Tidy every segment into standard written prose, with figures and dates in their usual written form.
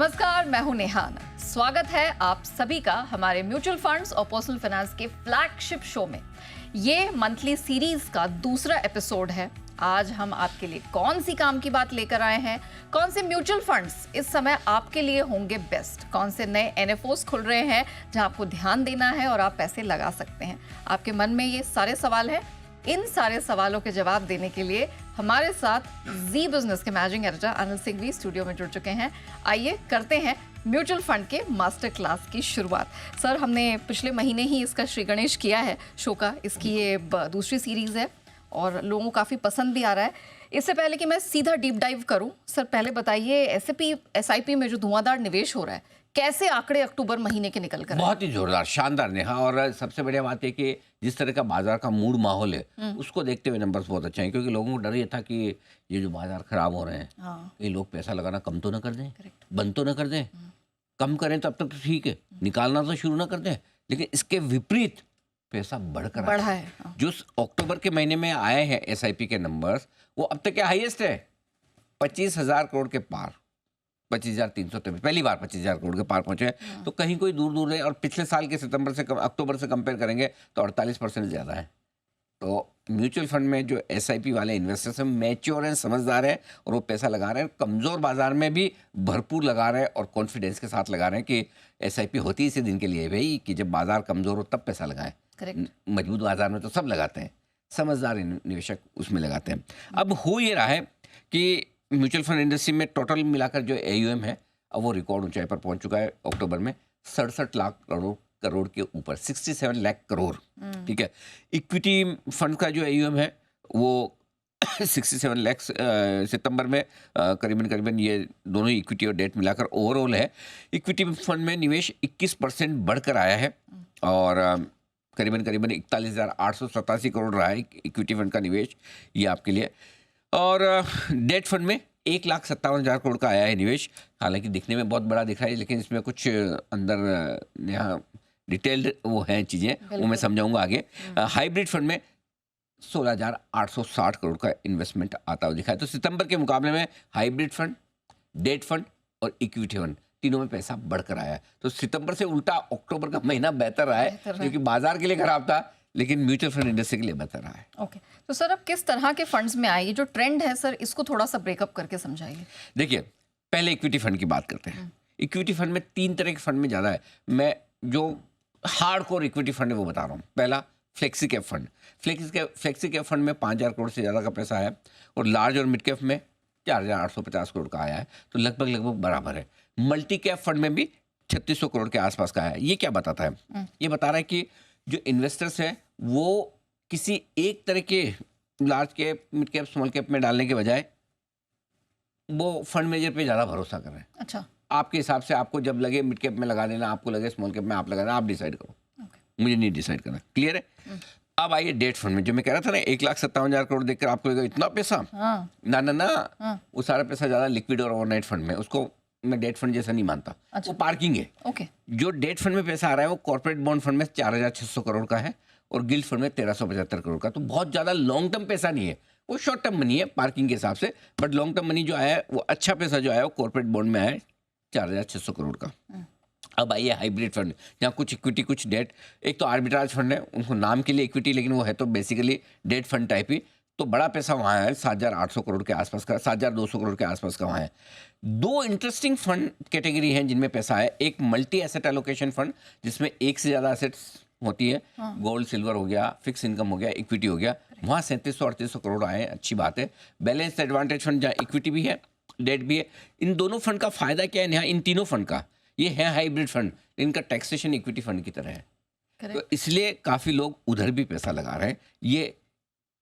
नमस्कार, मैं हूं नेहा आनंद। स्वागत है आप सभी का हमारे म्यूचुअल फंड्स और पर्सनल फाइनेंस के फ्लैगशिप शो में। ये मंथली सीरीज का दूसरा एपिसोड है। आज हम आपके लिए कौन सी काम की बात लेकर आए हैं, कौन से म्यूचुअल फंड्स इस समय आपके लिए होंगे बेस्ट, कौन से नए एनएफओस खुल रहे हैं जहां आपको ध्यान देना है और आप पैसे लगा सकते हैं। आपके मन में ये सारे सवाल हैं। इन सारे सवालों के जवाब देने के लिए हमारे साथ जी बिजनेस के मैनेजिंग एडिटर अनिल सिंह भी स्टूडियो में जुड़ चुके हैं। आइए करते हैं म्यूचुअल फंड के मास्टर क्लास की शुरुआत। सर, हमने पिछले महीने ही इसका श्री गणेश किया है शो का। इसकी ये दूसरी सीरीज है और लोगों को काफ़ी पसंद भी आ रहा है। इससे पहले कि मैं सीधा डीप डाइव करूं, सर पहले बताइए एसआईपी में जो धुआंधार निवेश हो रहा है, कैसे आंकड़े अक्टूबर महीने के निकल कर? बहुत ही जोरदार, शानदार नेहा। और सबसे बढ़िया बात है कि जिस तरह का बाजार का मूड माहौल है उसको देखते हुए नंबर्स बहुत अच्छे हैं, क्योंकि लोगों को डर ये था कि ये जो बाजार खराब हो रहे हैं, ये लोग पैसा लगाना कम तो ना कर दें, बंद तो ना कर दें। कम करें तब तक तो ठीक है, निकालना तो शुरू ना कर दें। लेकिन इसके विपरीत पैसा बढ़कर बढ़ा है। जो अक्टूबर के महीने में आए हैं एसआईपी के नंबर्स, वो अब तक के हाईएस्ट है। 25,000 करोड़ के पार, 25,323, पहली बार 25,000 करोड़ के पार पहुंचे हैं। तो कहीं कोई दूर दूर है। और पिछले साल के अक्टूबर से कंपेयर करेंगे तो 48% ज़्यादा है। तो म्यूचुअल फंड में जो एसआईपी वाले इन्वेस्टर्स हैं, मैच्योर हैं, समझदार हैं और वो पैसा लगा रहे हैं। कमज़ोर बाजार में भी भरपूर लगा रहे हैं और कॉन्फिडेंस के साथ लगा रहे हैं कि एसआईपी होती इसी दिन के लिए भाई कि जब बाजार कमज़ोर हो तब पैसा लगाएं। मजबूत बाजार में तो सब लगाते हैं, समझदार निवेशक उसमें लगाते हैं। अब हो ये रहा है कि म्यूचुअल फंड इंडस्ट्री में टोटल मिलाकर जो AUM है, अब वो रिकॉर्ड ऊंचाई पर पहुंच चुका है। अक्टूबर में 67 लाख करोड़ के ऊपर, 67 लाख करोड़। ठीक है। इक्विटी फंड का जो AUM है वो 67 लाख सितंबर में करीबन ये दोनों इक्विटी और डेट मिलाकर ओवरऑल है। इक्विटी फंड में निवेश 21% बढ़कर आया है और करीबन 41,887 करोड़ रहा है इक्विटी फंड का निवेश, ये आपके लिए। और डेट फंड में 1,57,000 करोड़ का आया है निवेश। हालांकि दिखने में बहुत बड़ा दिख रहा है, लेकिन इसमें कुछ अंदर यहाँ डिटेल्ड वो हैं चीज़ें, वो मैं समझाऊंगा आगे। हाइब्रिड फंड में 16,860 करोड़ का इन्वेस्टमेंट आता हुआ दिखा है। तो सितंबर के मुकाबले में हाइब्रिड फंड, डेट फंड और इक्विटी फंड तीनों में पैसा बढ़कर आया है। तो सितंबर से उल्टा अक्टूबर का महीना बेहतर रहा है, क्योंकि बाजार के लिए खराब था लेकिन म्यूचुअल फंड इंडस्ट्री के लिए बेहतर रहा है। ओके, तो सर अब किस तरह के फंड्स में आए, ये जो ट्रेंड है सर इसको थोड़ा सा ब्रेकअप करके समझाइए। देखिए, पहले इक्विटी फंड की बात करते हैं। इक्विटी फंड में 3 तरह के फंड में ज़्यादा है। मैं जो हार्डकोर इक्विटी फंड है वो बता रहा हूँ। पहला flexi cap fund. Flexi cap fund में 5,000 करोड़ से ज़्यादा का पैसा है और लार्ज और मिड कैप में 4,850 करोड़ का आया है, तो लगभग बराबर है। मल्टी कैप फंड में भी 3,600 करोड़ के आसपास का है। ये क्या बताता है? ये बता रहा है कि जो इन्वेस्टर्स हैं वो किसी एक तरह के large cap, mid cap, small cap में डालने के बजाय वो फंड मैनेजर पे ज़्यादा भरोसा कर रहे हैं। अच्छा, आपके हिसाब से आपको जब लगे मिड कैप में लगा लेना, आपको लगे स्मॉल कैप में आप लगाना, आप डिसाइड करो। मुझे नहीं डिसाइड करना। क्लियर है? अब आइए डेट फंड में। जो मैं कह रहा था ना 1,57,000 करोड़ देखकर आपको लगा इतना पैसा, ना वो सारा पैसा ज़्यादा लिक्विड और ओवरनाइट फंड में, उसको मैं डेट फंड जैसा नहीं मानता। वो पार्किंग है। ओके। जो डेट फंड में पैसा आ रहा है वो कॉर्पोरेट बॉन्ड फंड में 4,600 करोड़ का है और गिल्ड फंड में 1,375 करोड़ का। तो बहुत ज़्यादा लॉन्ग टर्म पैसा नहीं है, वो शॉर्ट टर्म मनी है पार्किंग के हिसाब से। बट लॉन्ग टर्म मनी जो आया है, वो अच्छा पैसा जो आया है वो कॉर्पोरेट बॉन्ड में आया है 4,600 करोड़ का। अब आइए हाइब्रिड फंड, जहाँ कुछ इक्विटी कुछ डेट। एक तो आर्बिट्राज फंड है, उनको नाम के लिए इक्विटी, लेकिन वो है तो बेसिकली डेट फंड टाइप ही। तो बड़ा पैसा वहाँ है, 7,800 करोड़ के आसपास का, 7,200 करोड़ के आसपास का वहाँ है। 2 इंटरेस्टिंग फंड कैटेगरी हैं जिनमें पैसा है। एक मल्टी एसेट एलोकेशन फंड, जिसमें एक से ज़्यादा एसेट्स होती है। गोल्ड, सिल्वर हो गया, फिक्स इनकम हो गया, इक्विटी हो गया। वहाँ 3700-3800 करोड़ आए हैं, अच्छी बात है। बैलेंस एडवांटेज फंड, जहाँ इक्विटी भी है, डेट भी है। इन दोनों फंड का फायदा क्या है? यहाँ इन तीनों फंड का, ये है हाइब्रिड फंड, इनका टैक्सेशन इक्विटी फंड की तरह है। तो इसलिए काफ़ी लोग उधर भी पैसा लगा रहे हैं। ये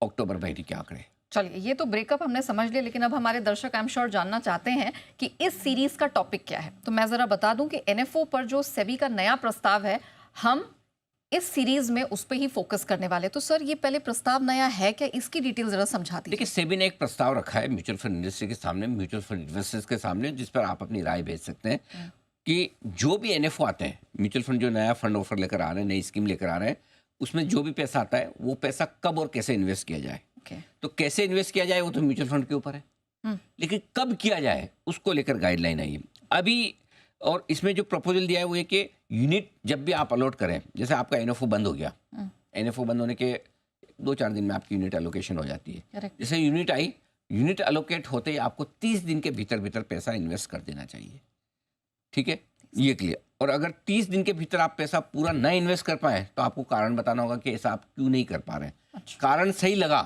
अक्टूबर महीने के आंकड़े। चलिए, ये तो ब्रेकअप हमने समझ लिया, लेकिन अब हमारे दर्शक आई एम श्योर जानना चाहते हैं कि इस सीरीज का टॉपिक क्या है। तो मैं जरा बता दूं कि एनएफओ पर जो सेबी का नया प्रस्ताव है, हम इस सीरीज में उस पर ही फोकस करने वाले। तो सर ये पहले प्रस्ताव नया है क्या, इसकी डिटेल जरा समझा दीजिए। देखिए, सेबी ने एक प्रस्ताव रखा है म्यूचुअल फंड इंडस्ट्री के सामने, म्यूचुअल फंड इन्वेस्टर्स के सामने, जिस पर आप अपनी राय भेज सकते हैं कि जो भी एनएफओ आते हैं, म्यूचुअल फंड जो नया फंड ऑफर लेकर आ रहे हैं, नई स्कीम लेकर आ रहे हैं, उसमें जो भी पैसा आता है वो पैसा कब और कैसे इन्वेस्ट किया जाए। तो कैसे इन्वेस्ट किया जाए वो तो म्यूचुअल फंड के ऊपर है, लेकिन कब किया जाए उसको लेकर गाइडलाइन आई है। अभी और इसमें जो प्रपोजल दिया है वो ये कि यूनिट जब भी आप अलॉट करें, जैसे आपका एनएफओ बंद हो गया, एनएफओ बंद होने के 2-4 दिन में आपकी यूनिट एलोकेशन हो जाती है। करेक्ट। जैसे यूनिट आई, यूनिट एलोकेट होते ही आपको 30 दिन के भीतर भीतर पैसा इन्वेस्ट कर देना चाहिए। ठीक है, ये क्लियर। और अगर 30 दिन के भीतर आप पैसा पूरा न इन्वेस्ट कर पाए तो आपको कारण बताना होगा कि ऐसा आप क्यों नहीं कर पा रहे हैं। अच्छा। कारण सही लगा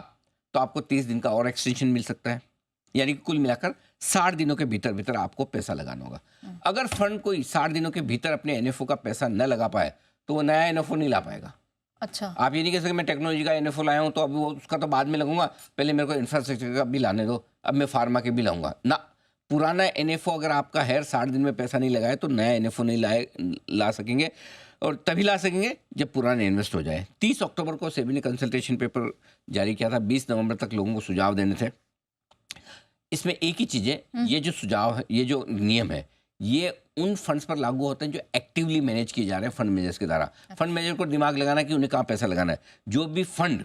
तो आपको 30 दिन का और एक्सटेंशन मिल सकता है, यानी कि कुल मिलाकर 60 दिनों के भीतर भीतर आपको पैसा लगाना होगा। अगर फंड कोई 60 दिनों के भीतर अपने एनएफओ का पैसा न लगा पाए तो वो नया एनएफओ नहीं ला पाएगा। अच्छा। आप ये नहीं कह सकते मैं टेक्नोलॉजी का एनएफओ लाया हूँ तो अभी वो उसका तो बाद में लगूंगा, पहले मेरे को इंफ्रास्ट्रक्चर का भी लाने दो, अब मैं फार्मा के भी लाऊंगा ना। पुराना एनएफओ अगर आपका है 60 दिन में पैसा नहीं लगाए तो नया एनएफओ नहीं ला सकेंगे, और तभी ला सकेंगे जब पुराना इन्वेस्ट हो जाए। 30 अक्टूबर को सेबी ने कंसल्टेशन पेपर जारी किया था, 20 नवंबर तक लोगों को सुझाव देने थे। इसमें एक ही चीज़ है, ये जो सुझाव है, ये जो नियम है, ये उन फंड्स पर लागू होते हैं जो एक्टिवली मैनेज किए जा रहे हैं फंड मैनेजर्स के द्वारा। फंड मैनेजर को दिमाग लगाना कि उन्हें कहाँ पैसा लगाना है। जो भी फंड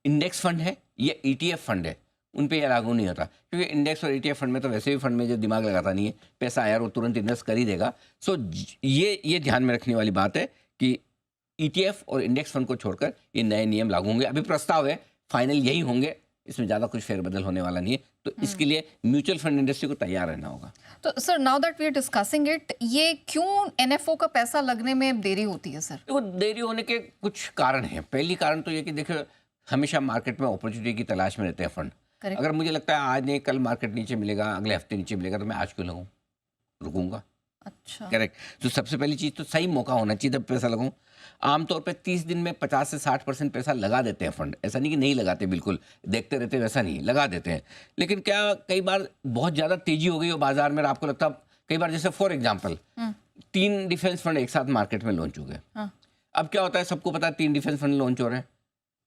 इंडेक्स फंड है या ईटीएफ फंड है उन पे यह लागू नहीं होता, क्योंकि इंडेक्स और ईटीएफ फंड में तो वैसे भी फंड मैनेजर दिमाग लगाता नहीं है, पैसा आया वो तुरंत इन्वेस्ट कर ही देगा। सो ये ध्यान में रखने वाली बात है कि ईटीएफ और इंडेक्स फंड को छोड़कर ये नए नियम लागू होंगे। अभी प्रस्ताव है, फाइनल यही होंगे, इसमें ज़्यादा कुछ फेरबदल होने वाला नहीं है। तो इसके लिए म्यूचुअल फंड इंडस्ट्री को तैयार रहना होगा। तो sir, now that we are discussing it, ये क्यों एनएफओ का पैसा लगने में देरी होती है सर? देखो, देरी होने के कुछ कारण हैं। पहली कारण तो ये कि देखो, हमेशा मार्केट में अपॉर्चुनिटी की तलाश में रहते हैं फंड। Correct. अगर मुझे लगता है आज नहीं कल मार्केट नीचे मिलेगा, अगले हफ्ते नीचे मिलेगा, तो मैं आज क्यों लगूँ, रुकूंगा। अच्छा। करेक्ट। तो सबसे पहली चीज़ तो सही मौका होना चाहिए तब पैसा लगाऊं। आमतौर पे 30 दिन में 50 से 60% पैसा लगा देते हैं फंड। ऐसा नहीं कि नहीं लगाते, बिल्कुल देखते रहते, वैसा नहीं, लगा देते हैं। लेकिन क्या कई बार बहुत ज़्यादा तेजी हो गई हो बाजार में, आपको लगता, कई बार जैसे फॉर एग्जाम्पल 3 डिफेंस फंड एक साथ मार्केट में लॉन्च हो गए। अब क्या होता है, सबको पता है 3 डिफेंस फंड लॉन्च हो रहे हैं,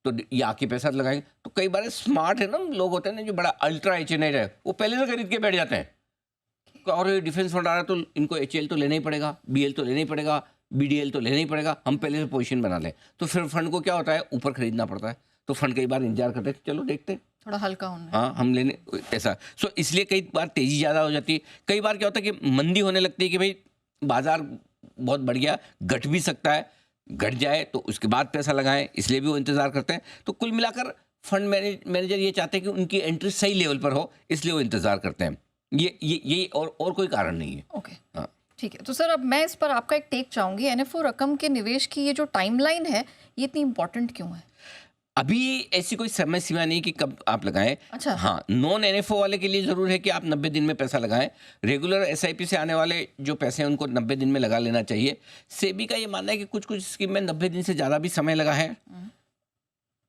तो ये आके पैसा लगाएंगे। तो कई बार स्मार्ट है ना लोग होते हैं ना, जो बड़ा अल्ट्रा एचएनआई है, वो पहले से खरीद के बैठ जाते हैं। और ये डिफेंस फंड आ रहा है तो इनको एचएल तो लेना ही पड़ेगा, बीएल तो लेना ही पड़ेगा, बीडीएल तो लेना ही पड़ेगा, हम पहले से पोजीशन बना लें। तो फिर फंड को क्या होता है, ऊपर खरीदना पड़ता है। तो फंड कई बार इंतजार करते हैं, चलो देखते हैं, थोड़ा हल्का होना। हाँ हम लेने ऐसा। सो इसलिए कई बार तेजी ज़्यादा हो जाती है। कई बार क्या होता है कि मंदी होने लगती है कि भाई बाजार बहुत बढ़ गया, घट भी सकता है, घट जाए तो उसके बाद पैसा लगाएं, इसलिए भी वो इंतज़ार करते हैं। तो कुल मिलाकर फंड मैनेजर ये चाहते हैं कि उनकी एंट्री सही लेवल पर हो, इसलिए वो इंतज़ार करते हैं। ये और कोई कारण नहीं है। ओके, हाँ, ठीक है। तो सर, अब मैं इस पर आपका एक टेक चाहूंगी। एनएफओ रकम के निवेश की ये जो टाइमलाइन है, ये इतनी इंपॉर्टेंट क्यों है? अभी ऐसी कोई समय सीमा नहीं कि कब आप लगाएं। अच्छा। हाँ, नॉन एनएफओ वाले के लिए ज़रूर है कि आप 90 दिन में पैसा लगाएं। रेगुलर एसआईपी से आने वाले जो पैसे हैं उनको 90 दिन में लगा लेना चाहिए। सेबी का ये मानना है कि कुछ कुछ स्कीम में 90 दिन से ज़्यादा भी समय लगा है।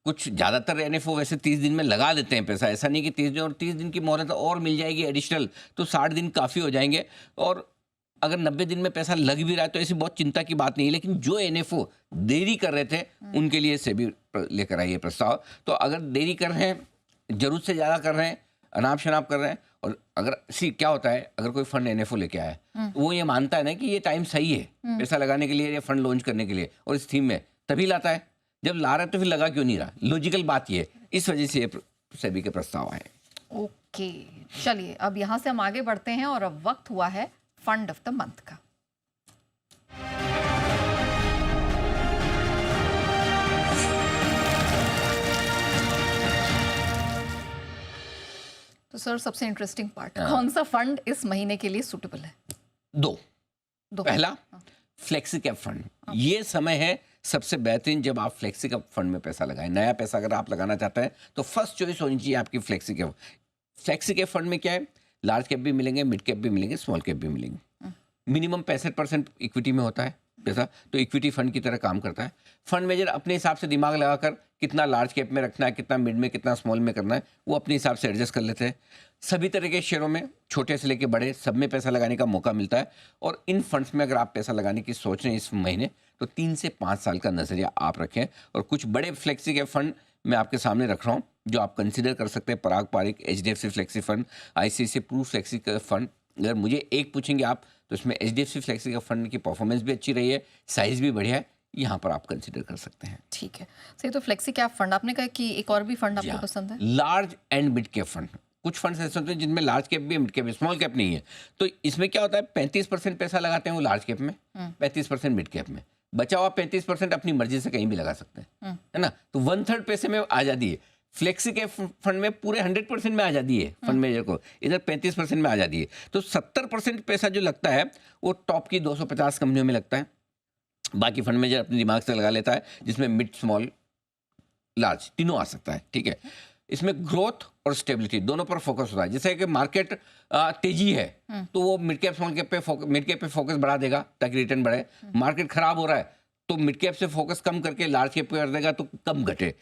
कुछ ज़्यादातर एनएफओ वैसे 30 दिन में लगा देते हैं पैसा। ऐसा नहीं कि 30 दिन, और 30 दिन की मोहलत और मिल जाएगी एडिशनल, तो 60 दिन काफ़ी हो जाएंगे। और अगर 90 दिन में पैसा लग भी रहा है तो ऐसी बहुत चिंता की बात नहीं है। लेकिन जो एनएफओ देरी कर रहे थे उनके लिए सेबी लेकर आई है प्रस्ताव। तो अगर देरी कर रहे हैं, जरूरत से ज़्यादा कर रहे हैं, अनाप शनाप कर रहे हैं, और अगर क्या होता है, अगर कोई फंड एनएफओ लेके आया है तो वो ये मानता है ना कि ये टाइम सही है पैसा लगाने के लिए या फंड लॉन्च करने के लिए, और इस थीम में तभी लाता है। जब ला रहा है तो फिर लगा क्यों नहीं रहा, लॉजिकल बात ये है। इस वजह से ये सेबी के प्रस्ताव आए। ओके, चलिए अब यहाँ से हम आगे बढ़ते हैं और अब वक्त हुआ है फंड ऑफ द मंथ का। तो सर, सबसे इंटरेस्टिंग पार्ट, कौन सा फंड इस महीने के लिए सूटेबल है? दो। पहला फ्लेक्सी कैप फंड। ये समय है सबसे बेहतरीन जब आप फ्लेक्सी कैप फंड में पैसा लगाएं। नया पैसा अगर आप लगाना चाहते हैं तो फर्स्ट चॉइस होनी चाहिए आपकी flexi cap. Flexi cap fund में क्या है, लार्ज कैप भी मिलेंगे, मिड कैप भी मिलेंगे, स्मॉल कैप भी मिलेंगे। मिनिमम 65% इक्विटी में होता है पैसा, तो इक्विटी फंड की तरह काम करता है। फंड मैनेजर अपने हिसाब से दिमाग लगाकर कितना लार्ज कैप में रखना है, कितना मिड में, कितना स्मॉल में करना है, वो अपने हिसाब से एडजस्ट कर लेते हैं। सभी तरह के शेयरों में, छोटे से लेके बड़े, सब में पैसा लगाने का मौका मिलता है। और इन फंड्स में अगर आप पैसा लगाने की सोच रहे हैं इस महीने, तो 3 से 5 साल का नजरिया आप रखें। और कुछ बड़े फ्लेक्सी कैप फंड मैं आपके सामने रख रहा हूँ जो आप कंसिडर कर सकते हैं। Parag Parikh HDFC flexi fund, ICICI pru flexi cap fund. अगर मुझे एक पूछेंगे आप, तो इसमें एचडीएफसी फ्लेक्सी कैप फंड की परफॉर्मेंस भी अच्छी रही है, साइज भी बढ़िया है, यहाँ पर आप कंसिडर कर सकते हैं। ठीक है सही। तो फ्लेक्सी कैप फंड आपने कहा कि एक और भी फंड आपको पसंद है? Large and mid cap fund. कुछ फंड्स ऐसे होते हैं जिनमें लार्ज कैप भी है, मिड कैप भी, स्मॉल कैप नहीं है। तो इसमें क्या होता है, 35% पैसा लगाते हैं वो लार्ज कैप में, 35% मिड कैप में, बचा हुआ 35% अपनी मर्जी से कहीं भी लगा सकते हैं, है ना। तो 1/3 पैसे में आज़ादी है। फ्लेक्सी कैप फंड में पूरे 100% में आज़ादी है फंड मैनेजर को, इधर 35% में आज़ादी है। तो 70% पैसा जो लगता है वो टॉप की 250 कंपनियों में लगता है, बाकी फंड मैनेजर अपने दिमाग से लगा लेता है, जिसमें मिड, स्मॉल, लार्ज तीनों आ सकता है, ठीक है। इसमें ग्रोथ और स्टेबिलिटी दोनों पर फोकस होता है। जैसे कि मार्केट तेजी है तो वो मिड कैप स्मॉल कैप पे मिड कैप पे फोकस बढ़ा देगा ताकि रिटर्न बढ़े। मार्केट खराब हो रहा है तो मिड कैप से फोकस कम करके लार्ज कैप पे कर देगा तो कम घटे।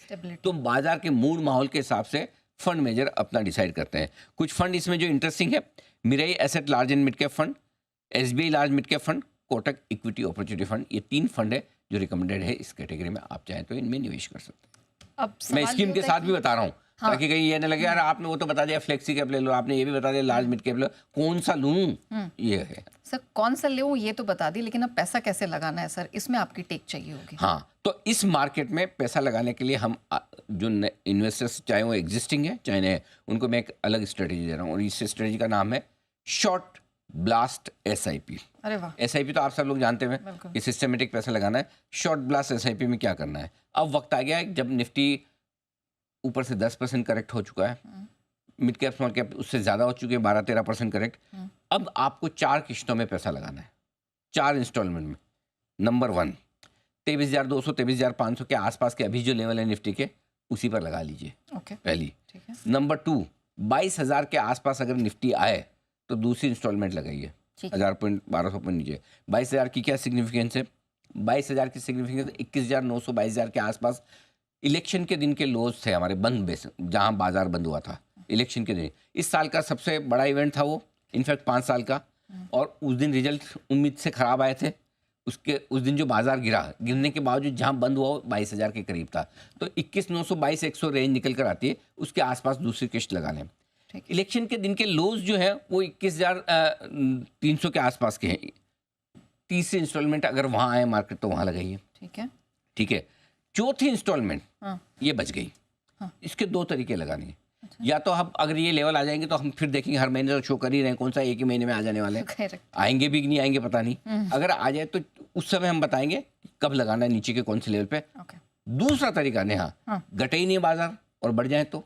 तो बाजार के मूड माहौल के हिसाब से फंड मैनेजर अपना डिसाइड करते हैं। कुछ फंड इसमें जो इंटरेस्टिंग है, Mirae Asset large and mid cap fund, SBI large mid cap fund, Kotak equity opportunity fund, ये 3 फंड है जो रिकमेंडेड है इस कैटेगरी में। आप चाहें तो इनमें निवेश कर सकते हैं। अब मैं सवाल स्कीम ये के होता है साथ भी बता रहा हूँ, हाँ। ताकि कहीं ये ना लगे यार आपने वो तो बता दिया फ्लेक्सी कैप ले लो, आपने ये भी बता दिया लार्ज मिड कैप ले लो, कौन सा लूं, ये है। सर कौन सा लूं ये तो बता दी, लेकिन अब पैसा कैसे लगाना है सर, इसमें आपकी टेक चाहिए होगी। हाँ, तो इस मार्केट में पैसा लगाने के लिए हम जो इन्वेस्टर्स चाहे वो एग्जिस्टिंग है चाहे नए, उनको मैं एक अलग स्ट्रेटेजी दे रहा हूँ और इस स्ट्रेटेजी का नाम है शॉर्ट ब्लास्ट SIP। अरे वाह। SIP तो आप सब लोग जानते हैं कि सिस्टमेटिक पैसा लगाना है। शॉर्ट ब्लास्ट SIP में क्या करना है, अब वक्त आ गया है जब निफ्टी ऊपर से 10% करेक्ट हो चुका है, मिड कैप स्मॉल कैप उससे ज़्यादा हो चुके हैं, 12-13% करेक्ट। अब आपको 4 किश्तों में पैसा लगाना है, 4 इंस्टॉलमेंट में। नंबर 1 23,200 23,500 के आसपास के अभी जो लेवल है निफ्टी के, उसी पर लगा लीजिए, पहली। नंबर 2 22,000 के आसपास अगर निफ्टी आए तो दूसरी इंस्टॉलमेंट लगाइए, 1000 पॉइंट 1200 पॉइंट नीचे। 22,000 की क्या सिग्निफिकेंस है, 22,000 की सिग्निफिकेंस 21,900 22,000 के आसपास इलेक्शन के दिन के लोज थे हमारे, बंद बेस जहां बाजार बंद हुआ था इलेक्शन के दिन। इस साल का सबसे बड़ा इवेंट था वो, इनफैक्ट 5 साल का, और उस दिन रिजल्ट उम्मीद से खराब आए थे। उस दिन जो बाजार गिरने के बावजूद जहां बंद हुआ वो 22,000 के करीब था। तो 21,900 22,100 रेंज निकल कर आती है, उसके आसपास दूसरी किश्त लगा लें। इलेक्शन के दिन के लोज जो है वो 21,300 के आसपास के हैं। तीसरी इंस्टॉलमेंट अगर वहां आए मार्केट तो वहां लगाइए, ठीक है। चौथी इंस्टॉलमेंट ये बच गई। इसके 2 तरीके लगाने हैं। या तो हम अगर ये लेवल आ जाएंगे तो हम फिर देखेंगे, हर महीने तो शो कर ही रहे हैं कौन सा एक ही महीने में आ जाने वाले हैं, आएंगे भी नहीं आएंगे पता नहीं। अगर आ जाए तो उस समय हम बताएंगे कब लगाना है, नीचे के कौन से लेवल पे। दूसरा तरीका नेहा, घटे ही नहीं बाजार और बढ़ जाए तो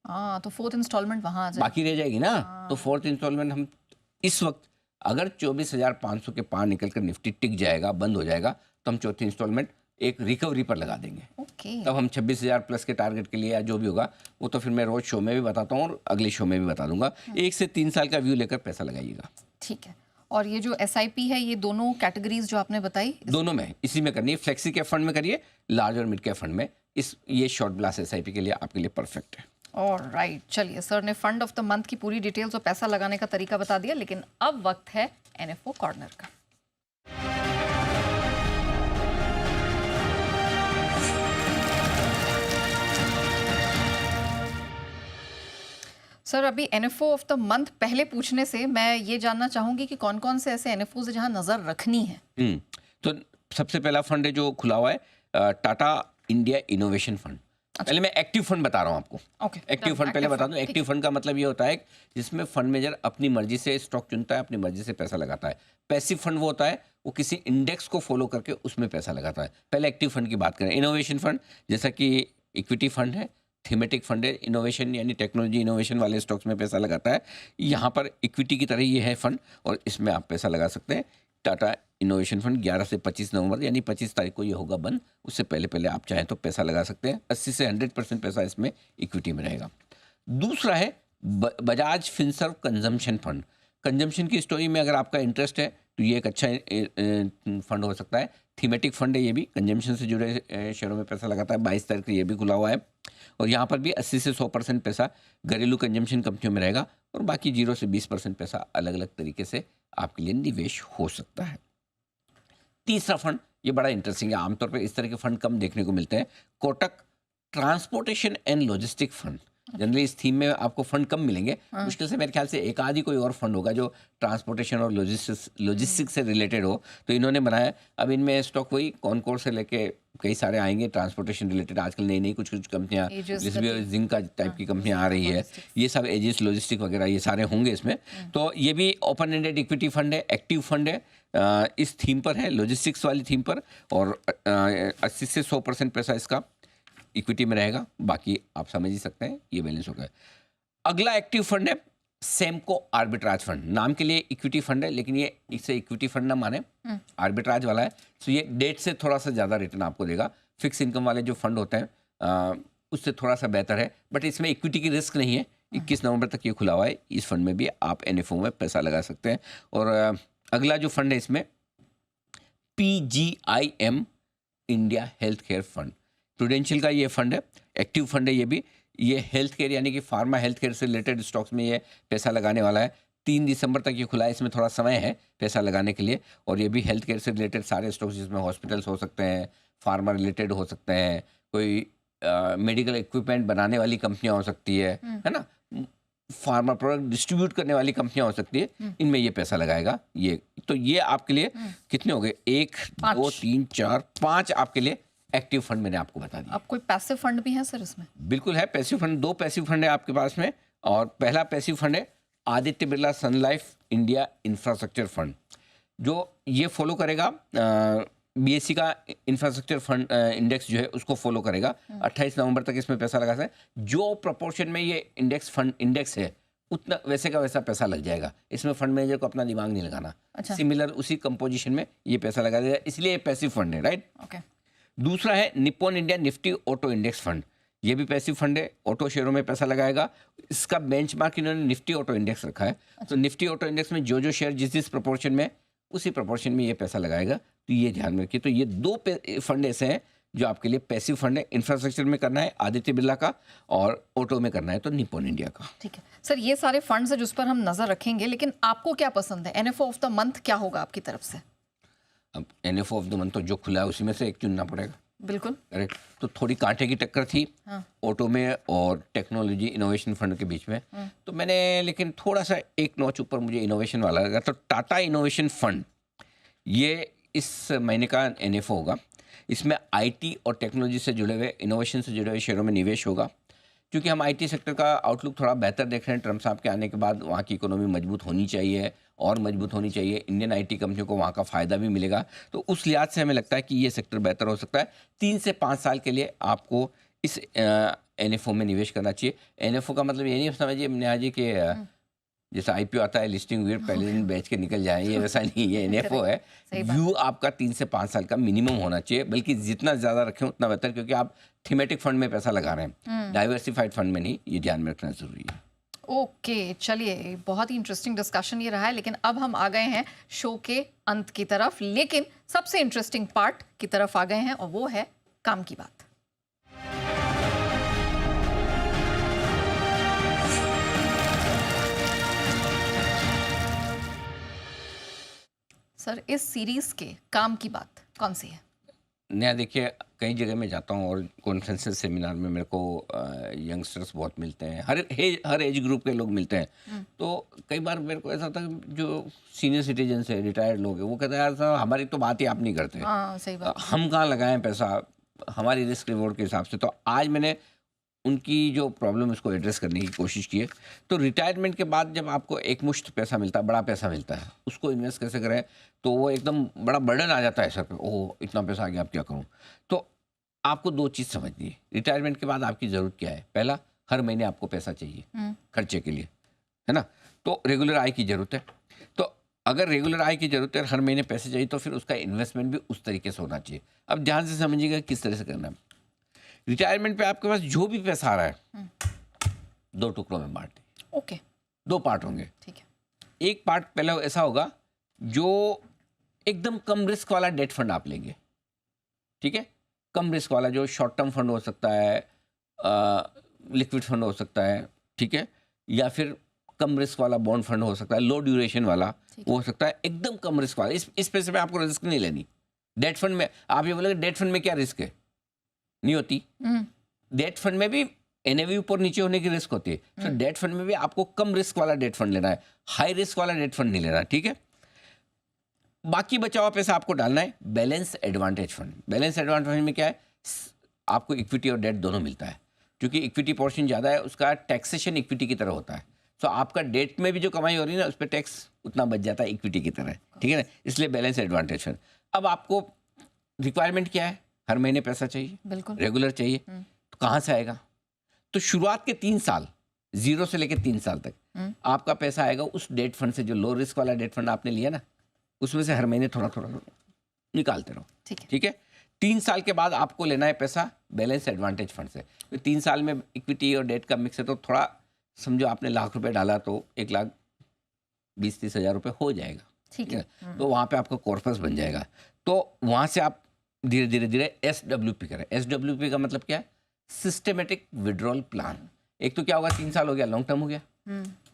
4th इंस्टॉलमेंट वहां आ जाए, बाकी रह जाएगी ना। तो 4th इंस्टॉलमेंट हम इस वक्त अगर 24,500 के पार निकलकर निफ्टी टिक जाएगा, बंद हो जाएगा, तो हम चौथी इंस्टॉलमेंट एक रिकवरी पर लगा देंगे। तब हम 26,000 प्लस के टारगेट के लिए या जो भी होगा वो तो फिर मैं रोज शो में भी बताता हूँ और अगले शो में भी बता दूंगा। 1 से 3 साल का व्यू लेकर पैसा लगाइएगा। ठीक है। और ये जो SIP है, ये दोनों कैटेगरीज जो आपने बताई, दोनों में इसी में करनी है। फ्लेक्सी कैप फंड में करिए, लार्ज और मिड कैप फंड में। ये शॉर्ट ब्लास्ट SIP के लिए आपके लिए परफेक्ट है। ऑलराइट, चलिए सर ने फंड ऑफ द मंथ की पूरी डिटेल्स और पैसा लगाने का तरीका बता दिया, लेकिन अब वक्त है NFO कॉर्नर का। सर अभी NFO ऑफ द मंथ पहले पूछने से मैं ये जानना चाहूंगी कि कौन कौन से ऐसे NFOs है जहां नजर रखनी है। तो सबसे पहला फंड है जो खुला हुआ है, टाटा इंडिया इनोवेशन फंड। पहले मैं एक्टिव फंड बता रहा हूँ आपको। एक्टिव फंड पहले बता दूं। एक्टिव फंड का मतलब ये होता है जिसमें फंड मैनेजर अपनी मर्जी से स्टॉक चुनता है, अपनी मर्जी से पैसा लगाता है। पैसिव फंड वो होता है वो किसी इंडेक्स को फॉलो करके उसमें पैसा लगाता है। पहले एक्टिव फंड की बात करें। इनोवेशन फंड जैसा कि इक्विटी फंड है, थीमेटिक फंड है, इनोवेशन यानी टेक्नोलॉजी इनोवेशन वाले स्टॉक्स में पैसा लगाता है। यहाँ पर इक्विटी की तरह ये है फंड और इसमें आप पैसा लगा सकते हैं। टाटा इनोवेशन फंड 11 से 25 नवंबर यानी 25 तारीख को ये होगा बंद, उससे पहले पहले आप चाहें तो पैसा लगा सकते हैं। 80 से 100% पैसा इसमें इक्विटी में रहेगा। दूसरा है Bajaj Finserv consumption fund. Consumption की स्टोरी में अगर आपका इंटरेस्ट है तो ये एक अच्छा फंड हो सकता है। थीमेटिक फंड है ये भी, कंजम्पशन से जुड़े शेयरों में पैसा लगाता है। 22 तारीख को ये भी खुला हुआ है और यहाँ पर भी 80 से 100% पैसा घरेलू कंजम्पशन कंपनियों में रहेगा और बाकी 0 से 20% पैसा अलग अलग तरीके से आपके लिए निवेश हो सकता है। तीसरा फंड ये बड़ा इंटरेस्टिंग है, आमतौर पर इस तरह के फंड कम देखने को मिलते हैं। Kotak transportation and logistic fund. Generally इस थीम में आपको फंड कम मिलेंगे, मुश्किल से मेरे ख्याल से एक आधी कोई और फंड होगा जो ट्रांसपोर्टेशन और लॉजिस्टिक्स से रिलेटेड हो, तो इन्होंने बनाया। अब इनमें स्टॉक वही कॉनकोर से लेके कई सारे आएंगे ट्रांसपोर्टेशन रिलेटेड, आजकल नई नई कुछ कुछ कंपनियां, जैसे जिंक का टाइप की कंपनियां आ रही है, ये सब एजिस लॉजिस्टिक वगैरह ये सारे होंगे इसमें। तो ये भी ओपन एंडेड इक्विटी फंड है, एक्टिव फंड है, इस थीम पर है, लॉजिस्टिक्स वाली थीम पर, और 80 से 100% पैसा इसका इक्विटी में रहेगा, बाकी आप समझ ही सकते हैं ये बैलेंस हो गया। अगला एक्टिव फंड है सेमको आर्बिट्राज फंड। नाम के लिए इक्विटी फंड है, लेकिन ये इसे इक्विटी फंड ना माने, आर्बिट्राज वाला है। तो ये डेट से थोड़ा सा ज़्यादा रिटर्न आपको देगा। फिक्स इनकम वाले जो फंड होते हैं उससे थोड़ा सा बेहतर है, बट इसमें इक्विटी की रिस्क नहीं है। 21 नवंबर तक ये खुला हुआ है। इस फंड में भी आप NFO में पैसा लगा सकते हैं। और अगला जो फंड है इसमें PGIM India health care fund, prudential का ये फंड है, एक्टिव फंड है ये भी। ये हेल्थ केयर यानी कि फार्मा हेल्थ केयर से रिलेटेड स्टॉक्स में ये पैसा लगाने वाला है। 3 दिसंबर तक ये खुला है, इसमें थोड़ा समय है पैसा लगाने के लिए। और ये भी हेल्थ केयर से रिलेटेड सारे स्टॉक्स, जिसमें हॉस्पिटल्स हो सकते हैं, फार्मा रिलेटेड हो सकते हैं, कोई मेडिकल इक्विपमेंट बनाने वाली कंपनियां हो सकती है ना, फार्मा प्रोडक्ट डिस्ट्रीब्यूट करने वाली कंपनियां हो सकती है, इनमें ये पैसा लगाएगा। ये तो ये आपके लिए कितने हो गए? 1 2 3 4 5 आपके लिए एक्टिव फंड मैंने आपको बता दिया। अब कोई पैसिव फंड भी है सर इसमें? बिल्कुल है, पैसिव फंड। 2 पैसिव फंड है आपके पास में। और पहला पैसिव फंड है आदित्य बिरला सन लाइफ इंडिया इंफ्रास्ट्रक्चर फंड, जो ये फॉलो करेगा BSE का इंफ्रास्ट्रक्चर फंड इंडेक्स जो है उसको फॉलो करेगा। 28 नवंबर तक इसमें पैसा लगा सकते हैं। जो प्रोपोर्शन में ये इंडेक्स है उतना वैसे का वैसा पैसा लग जाएगा। इसमें फंड मैनेजर को अपना दिमाग नहीं लगाना। अच्छा। सिमिलर उसी कंपोजिशन में ये पैसा लगा देगा, इसलिए ये पैसिव फंड है, राइट। ओके। दूसरा है Nippon India Nifty auto index fund. ये भी पैसिव फंड है, ऑटो शेयरों में पैसा लगाएगा। इसका बेंचमार्क इन्होंने निफ्टी ऑटो इंडेक्स रखा है। तो निफ्टी ऑटो इंडेक्स में जो शेयर जिस प्रोपोर्शन में, उसी प्रोपोर्शन में ये पैसा लगाएगा। तो ये ध्यान में रखिए। तो ये 2 फंड ऐसे हैं जो आपके लिए पैसिव फंड है। इंफ्रास्ट्रक्चर में करना है आदित्य बिरला का, और ऑटो में करना है तो निप्पॉन इंडिया का। ठीक है सर, ये सारे फंड्स हैं जिस पर हम नजर रखेंगे, लेकिन आपको क्या पसंद है? NFO ऑफ द मंथ क्या होगा आपकी तरफ से? अब NFO ऑफ द मंथ तो जो खुला है उसी में से एक चुनना पड़ेगा। बिल्कुल करेक्ट। तो थोड़ी कांटे की टक्कर थी ऑटो में और टेक्नोलॉजी इनोवेशन फंड के बीच में। तो मैंने लेकिन थोड़ा सा एक नॉच ऊपर मुझे इनोवेशन वाला लगा। तो टाटा इनोवेशन फंड ये इस महीने का NFO होगा। इसमें IT और टेक्नोलॉजी से जुड़े हुए, इनोवेशन से जुड़े हुए शेयरों में निवेश होगा। क्योंकि हम IT सेक्टर का आउटलुक थोड़ा बेहतर देख रहे हैं। ट्रम्प साहब के आने के बाद वहाँ की इकोनॉमी मजबूत होनी चाहिए और मजबूत होनी चाहिए। इंडियन IT कंपनियों को वहाँ का फ़ायदा भी मिलेगा। तो उस लिहाज से हमें लगता है कि ये सेक्टर बेहतर हो सकता है। 3 से 5 साल के लिए आपको इस NFO में निवेश करना चाहिए। NFO का मतलब ये नहीं समझिए नेहा जी कि जैसा IPO आता है, लिस्टिंग हुई पहले दिन बेच के निकल जाए, ये वैसा नहीं। ये NFO है। व्यू आपका 3 से 5 साल का मिनिमम होना चाहिए, बल्कि जितना ज़्यादा रखें उतना बेहतर, क्योंकि आप थीमेटिक फंड में पैसा लगा रहे हैं, डाइवर्सिफाइड फंड में नहीं। ये ध्यान में रखना ज़रूरी है। ओके, चलिए, बहुत ही इंटरेस्टिंग डिस्कशन ये रहा है। लेकिन अब हम आ गए हैं शो के अंत की तरफ, लेकिन सबसे इंटरेस्टिंग पार्ट की तरफ आ गए हैं, और वो है काम की बात। सर, इस सीरीज के काम की बात कौन सी है? नया देखिए, कई जगह मैं जाता हूँ और कॉन्फ्रेंसेस सेमिनार में मेरे को यंगस्टर्स बहुत मिलते हैं, हर एज ग्रुप के लोग मिलते हैं। तो कई बार मेरे को ऐसा होता है जो सीनियर सिटीजन है, रिटायर्ड लोग हैं, वो कहते हैं यार साहब हमारी तो बात ही आप नहीं करते। सही बात। हम कहाँ लगाएं पैसा हमारी रिस्क रिवॉर्ड के हिसाब से। तो आज मैंने उनकी जो प्रॉब्लम उसको एड्रेस करने की कोशिश की है। तो रिटायरमेंट के बाद जब आपको एक मुश्त पैसा मिलता है, बड़ा पैसा मिलता है, उसको इन्वेस्ट कैसे करें, तो वो एकदम बड़ा बर्डन आ जाता है सर पे। ओह, इतना पैसा आ गया, अब क्या करूं। तो आपको 2 चीज़ समझनी है। रिटायरमेंट के बाद आपकी ज़रूरत क्या है? पहला, हर महीने आपको पैसा चाहिए खर्चे के लिए, है ना। तो रेगुलर आय की ज़रूरत है। तो अगर रेगुलर आय की ज़रूरत है, हर महीने पैसे चाहिए, तो फिर उसका इन्वेस्टमेंट भी उस तरीके से होना चाहिए। अब ध्यान से समझिएगा किस तरह से करना है। रिटायरमेंट पे आपके पास जो भी पैसा आ रहा है 2 टुकड़ों में बांट। ओके। 2 पार्ट होंगे। ठीक है। एक पार्ट पहले ऐसा होगा जो एकदम कम रिस्क वाला डेट फंड आप लेंगे, ठीक है। कम रिस्क वाला जो शॉर्ट टर्म फंड हो सकता है, लिक्विड फंड हो सकता है, ठीक है, या फिर कम रिस्क वाला बॉन्ड फंड हो सकता है, लो ड्यूरेशन वाला वो हो सकता है। एकदम कम रिस्क वाला, इस पैसे में आपको रिस्क नहीं लेनी। डेट फंड में आप ये बोलेंगे डेट फंड में क्या रिस्क है, नहीं होती। डेट फंड में भी एनएवी ऊपर नीचे होने की रिस्क होती है। तो डेट फंड में भी आपको कम रिस्क वाला डेट फंड लेना है, हाई रिस्क वाला डेट फंड नहीं लेना, ठीक है। बाकी बचा हुआ पैसा आपको डालना है balance advantage fund. Balance advantage fund में क्या है, आपको इक्विटी और डेट दोनों मिलता है। क्योंकि इक्विटी पोर्शन ज़्यादा है, उसका टैक्सेशन इक्विटी की तरह होता है। तो आपका डेट में भी जो कमाई हो रही है ना, उस पर टैक्स उतना बच जाता है इक्विटी की तरह, ठीक है ना। इसलिए बैलेंस एडवांटेज फंड। अब आपको रिक्वायरमेंट क्या है, हर महीने पैसा चाहिए, बिल्कुल रेगुलर चाहिए, तो कहाँ से आएगा। तो शुरुआत के 3 साल, 0 से लेकर 3 साल तक आपका पैसा आएगा उस डेट फंड से, जो लो रिस्क वाला डेट फंड आपने लिया ना, उसमें से हर महीने थोड़ा थोड़ा निकालते रहो, ठीक है। 3 साल के बाद आपको लेना है पैसा बैलेंस एडवांटेज फंड से। तो 3 साल में इक्विटी और डेट का मिक्स है, तो थोड़ा समझो आपने ₹1,00,000 डाला तो 1,20,30 हज़ार रुपये हो जाएगा, ठीक है। तो वहाँ पे आपका कॉर्पस बन जाएगा। तो वहाँ से आप धीरे धीरे धीरे SWP करें। SWP का मतलब क्या है, सिस्टमेटिक विड्रॉल प्लान। एक तो क्या होगा, 3 साल हो गया, लॉन्ग टर्म हो गया,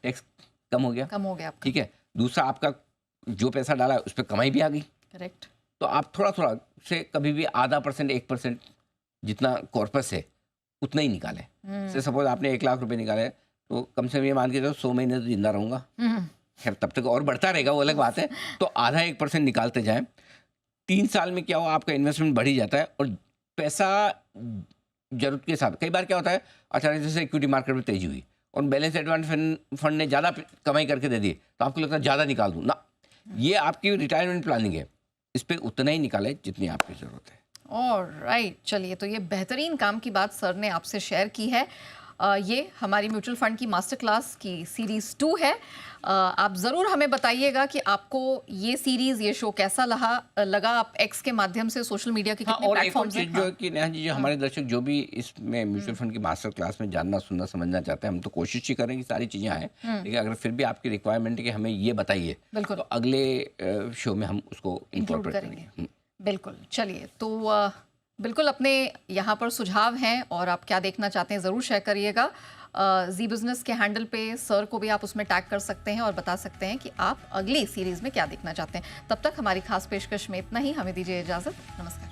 टैक्स कम हो गया आपका, ठीक है। दूसरा, आपका जो पैसा डाला है उस पर कमाई भी आ गई, करेक्ट। तो आप थोड़ा थोड़ा से कभी भी आधा % 1% जितना कॉर्पस है उतना ही निकालें। से सपोज आपने 1,00,000 रुपए निकाले, तो कम से कम ये मान के चलो 100 महीने तो जिंदा रहूँगा, खैर तब तक और बढ़ता रहेगा, वो अलग बात है। तो आधा 1% निकालते जाएं। 3 साल में क्या हुआ, आपका इन्वेस्टमेंट बढ़ ही जाता है और पैसा जरूरत के हिसाब। कई बार क्या होता है, अचानक से इक्विटी मार्केट में तेजी हुई और बैलेंस एडवांटेज फंड ने ज़्यादा कमाई करके दे दी, तो आपको लगता है ज़्यादा निकाल दूँ ना। ये आपकी रिटायरमेंट प्लानिंग है, इस पर उतना ही निकाले जितनी आपकी ज़रूरत है। ऑलराइट, चलिए, तो ये बेहतरीन काम की बात सर ने आपसे शेयर की है। ये हमारी म्यूचुअल फंड की मास्टर क्लास की सीरीज़ 2 है। आप ज़रूर हमें बताइएगा कि आपको ये सीरीज़, ये शो कैसा लगा। आप एक्स के माध्यम से, सोशल मीडिया के कितने प्लेटफॉर्म्स हैं। जो कि नेहा जी, जो हमारे दर्शक जो भी इसमें म्यूचुअल फंड की मास्टर क्लास में जानना, सुनना, समझना चाहते हैं, हम तो कोशिश ही करें कि सारी चीज़ें आएँ। लेकिन अगर फिर भी आपकी रिक्वायरमेंट है कि हमें ये बताइए, तो अगले शो में हम उसको इंक्लूड करेंगे। बिल्कुल। चलिए, तो बिल्कुल अपने यहाँ पर सुझाव हैं और आप क्या देखना चाहते हैं ज़रूर शेयर करिएगा। जी बिज़नेस के हैंडल पे सर को भी आप उसमें टैग कर सकते हैं और बता सकते हैं कि आप अगली सीरीज़ में क्या देखना चाहते हैं। तब तक हमारी खास पेशकश में इतना ही। हमें दीजिए इजाज़त। नमस्कार।